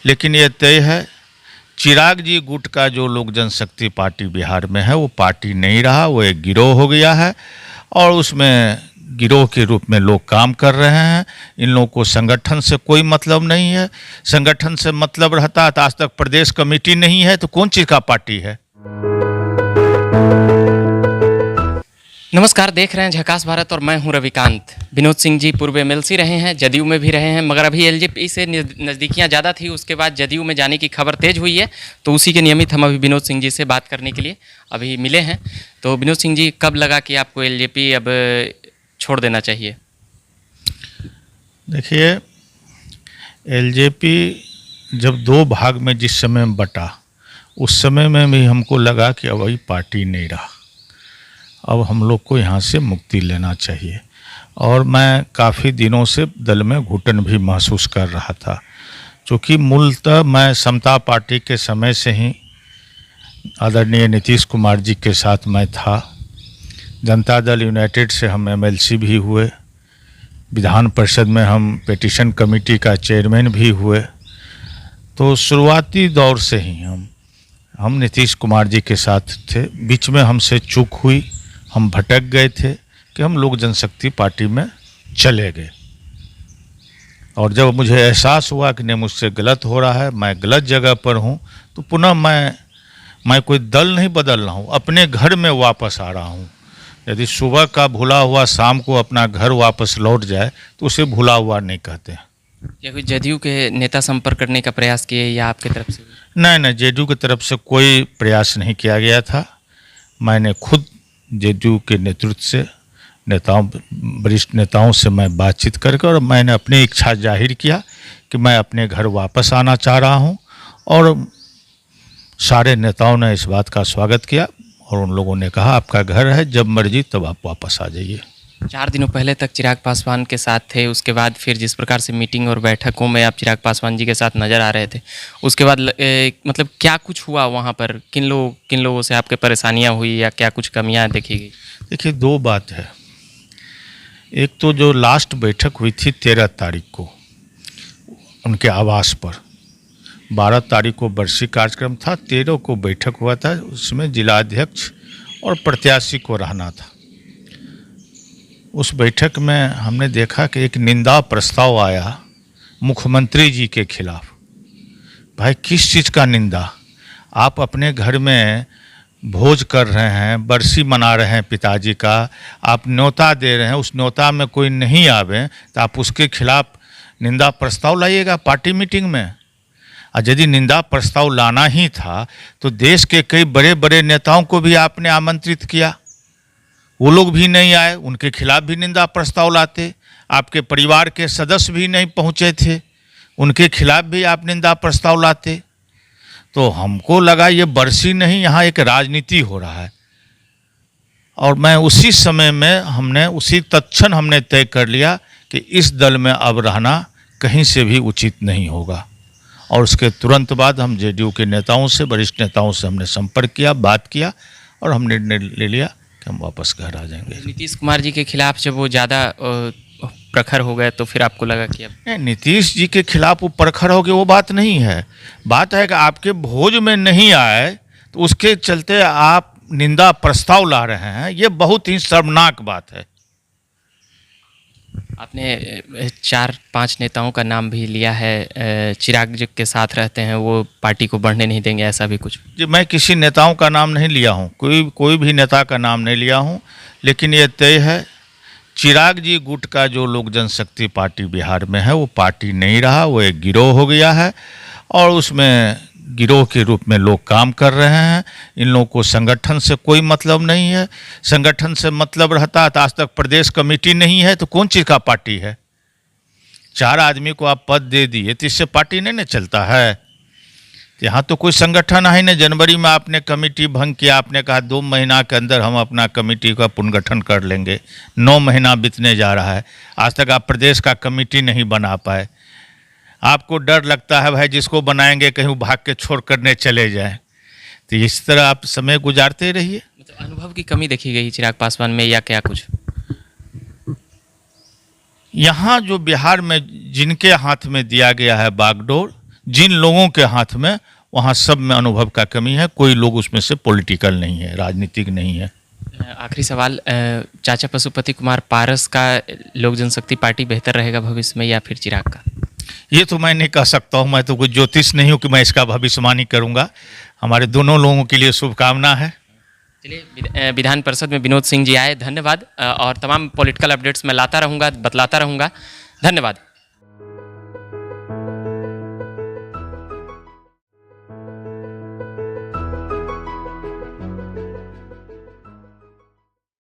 लेकिन ये तय है, चिराग जी गुट का जो लोक जनशक्ति पार्टी बिहार में है वो पार्टी नहीं रहा, वो एक गिरोह हो गया है और उसमें गिरोह के रूप में लोग काम कर रहे हैं। इन लोगों को संगठन से कोई मतलब नहीं है। संगठन से मतलब रहता है तो आज तक प्रदेश कमेटी नहीं है, तो कौन चीज़ का पार्टी है। नमस्कार, देख रहे हैं झकास भारत और मैं हूं रविकांत। विनोद सिंह जी पूर्व एमएलसी रहे हैं, जदयू में भी रहे हैं, मगर अभी एलजेपी से नज़दीकियां ज़्यादा थी। उसके बाद जदयू में जाने की खबर तेज हुई है, तो उसी के नियमित हम अभी विनोद सिंह जी से बात करने के लिए अभी मिले हैं। तो विनोद सिंह जी, कब लगा कि आपको एलजेपी अब छोड़ देना चाहिए? देखिए, एलजेपी जब दो भाग में जिस समय बटा, उस समय में भी हमको लगा कि अब वही पार्टी नहीं रहा, अब हम लोग को यहाँ से मुक्ति लेना चाहिए। और मैं काफ़ी दिनों से दल में घुटन भी महसूस कर रहा था, क्योंकि मूलतः मैं समता पार्टी के समय से ही आदरणीय नीतीश कुमार जी के साथ मैं था। जनता दल यूनाइटेड से हम एमएलसी भी हुए, विधान परिषद में हम पिटीशन कमेटी का चेयरमैन भी हुए। तो शुरुआती दौर से ही हम नीतीश कुमार जी के साथ थे। बीच में हमसे चूक हुई, हम भटक गए थे कि हम लोक जनशक्ति पार्टी में चले गए। और जब मुझे एहसास हुआ कि नहीं, मुझसे गलत हो रहा है, मैं गलत जगह पर हूँ, तो पुनः मैं कोई दल नहीं बदल रहा हूँ, अपने घर में वापस आ रहा हूँ। यदि सुबह का भूला हुआ शाम को अपना घर वापस लौट जाए तो उसे भूला हुआ नहीं कहते हैं। या कोई जदयू के नेता संपर्क करने का प्रयास किए या आपकी तरफ से? नहीं, जदयू की तरफ से कोई प्रयास नहीं किया गया था। मैंने खुद जदयू के नेतृत्व से वरिष्ठ नेताओं से मैं बातचीत करके और मैंने अपनी इच्छा जाहिर किया कि मैं अपने घर वापस आना चाह रहा हूं, और सारे नेताओं ने इस बात का स्वागत किया और उन लोगों ने कहा आपका घर है, जब मर्जी तब आप वापस आ जाइए। 4 दिनों पहले तक चिराग पासवान के साथ थे, उसके बाद फिर जिस प्रकार से मीटिंग और बैठकों में आप चिराग पासवान जी के साथ नज़र आ रहे थे, उसके बाद मतलब क्या कुछ हुआ वहाँ पर? किन लोगों से आपके परेशानियाँ हुई या क्या कुछ कमियाँ देखी गई? देखिए, दो बात है। एक तो जो लास्ट बैठक हुई थी 13 तारीख को उनके आवास पर, 12 तारीख को बरसी कार्यक्रम था, 13 को बैठक हुआ था। उसमें जिलाध्यक्ष और प्रत्याशी को रहना था। उस बैठक में हमने देखा कि एक निंदा प्रस्ताव आया मुख्यमंत्री जी के खिलाफ। भाई, किस चीज़ का निंदा? आप अपने घर में भोज कर रहे हैं, बरसी मना रहे हैं पिताजी का, आप न्योता दे रहे हैं, उस न्योता में कोई नहीं आवे तो आप उसके खिलाफ निंदा प्रस्ताव लाइएगा पार्टी मीटिंग में। और यदि निंदा प्रस्ताव लाना ही था तो देश के कई बड़े बड़े नेताओं को भी आपने आमंत्रित किया, वो लोग भी नहीं आए, उनके खिलाफ भी निंदा प्रस्ताव लाते। आपके परिवार के सदस्य भी नहीं पहुंचे थे, उनके खिलाफ भी आप निंदा प्रस्ताव लाते। तो हमको लगा ये बरसी नहीं, यहाँ एक राजनीति हो रहा है। और मैं उसी समय में उसी तत्क्षण हमने तय कर लिया कि इस दल में अब रहना कहीं से भी उचित नहीं होगा। और उसके तुरंत बाद हम जेडीयू के नेताओं से, वरिष्ठ नेताओं से हमने संपर्क किया, बात किया और हमने निर्णय ले लिया कि हम वापस घर आ जाएंगे। नीतीश कुमार जी के खिलाफ जब वो ज़्यादा प्रखर हो गए तो फिर आपको लगा कि अब नीतीश जी के खिलाफ वो प्रखर हो गए, वो बात नहीं है। बात है कि आपके भोज में नहीं आए तो उसके चलते आप निंदा प्रस्ताव ला रहे हैं, ये बहुत ही शर्मनाक बात है। आपने 4-5 नेताओं का नाम भी लिया है, चिराग जी के साथ रहते हैं, वो पार्टी को बढ़ने नहीं देंगे, ऐसा भी कुछ? जी, मैं किसी नेताओं का नाम नहीं लिया हूँ, कोई भी नेता का नाम नहीं लिया हूँ। लेकिन ये तय है, चिराग जी गुट का जो लोक जनशक्ति पार्टी बिहार में है वो पार्टी नहीं रहा, वो एक गिरोह हो गया है और उसमें गिरोह के रूप में लोग काम कर रहे हैं। इन लोगों को संगठन से कोई मतलब नहीं है। संगठन से मतलब रहता तो आज तक प्रदेश कमेटी नहीं है, तो कौन चीज़ का पार्टी है। 4 आदमी को आप पद दे दिए तो इससे पार्टी नहीं ना चलता है। यहाँ तो कोई संगठन है नहीं। जनवरी में आपने कमेटी भंग किया, आपने कहा 2 महीना के अंदर हम अपना कमेटी का पुनर्गठन कर लेंगे। 9 महीना बीतने जा रहा है, आज तक आप प्रदेश का कमेटी नहीं बना पाए। आपको डर लगता है भाई जिसको बनाएंगे कहीं वो भाग के छोड़ करने चले जाएं, तो इस तरह आप समय गुजारते रहिए। मतलब अनुभव की कमी देखी गई चिराग पासवान में या क्या कुछ? यहाँ जो बिहार में जिनके हाथ में दिया गया है बागडोर, जिन लोगों के हाथ में, वहाँ सब में अनुभव का कमी है। कोई लोग उसमें से पॉलिटिकल नहीं है, राजनीतिक नहीं है। आखिरी सवाल, चाचा पशुपति कुमार पारस का लोक जनशक्ति पार्टी बेहतर रहेगा भविष्य में या फिर चिराग का? ये तो मैं नहीं कह सकता हूँ, मैं तो कोई ज्योतिष नहीं हूँ कि मैं इसका भविष्यवाणी करूँगा। हमारे दोनों लोगों के लिए शुभकामना है। चलिए, विधान परिषद में विनोद सिंह जी आए, धन्यवाद। और तमाम पॉलिटिकल अपडेट्स मैं लाता रहूँगा, बतलाता रहूँगा। धन्यवाद।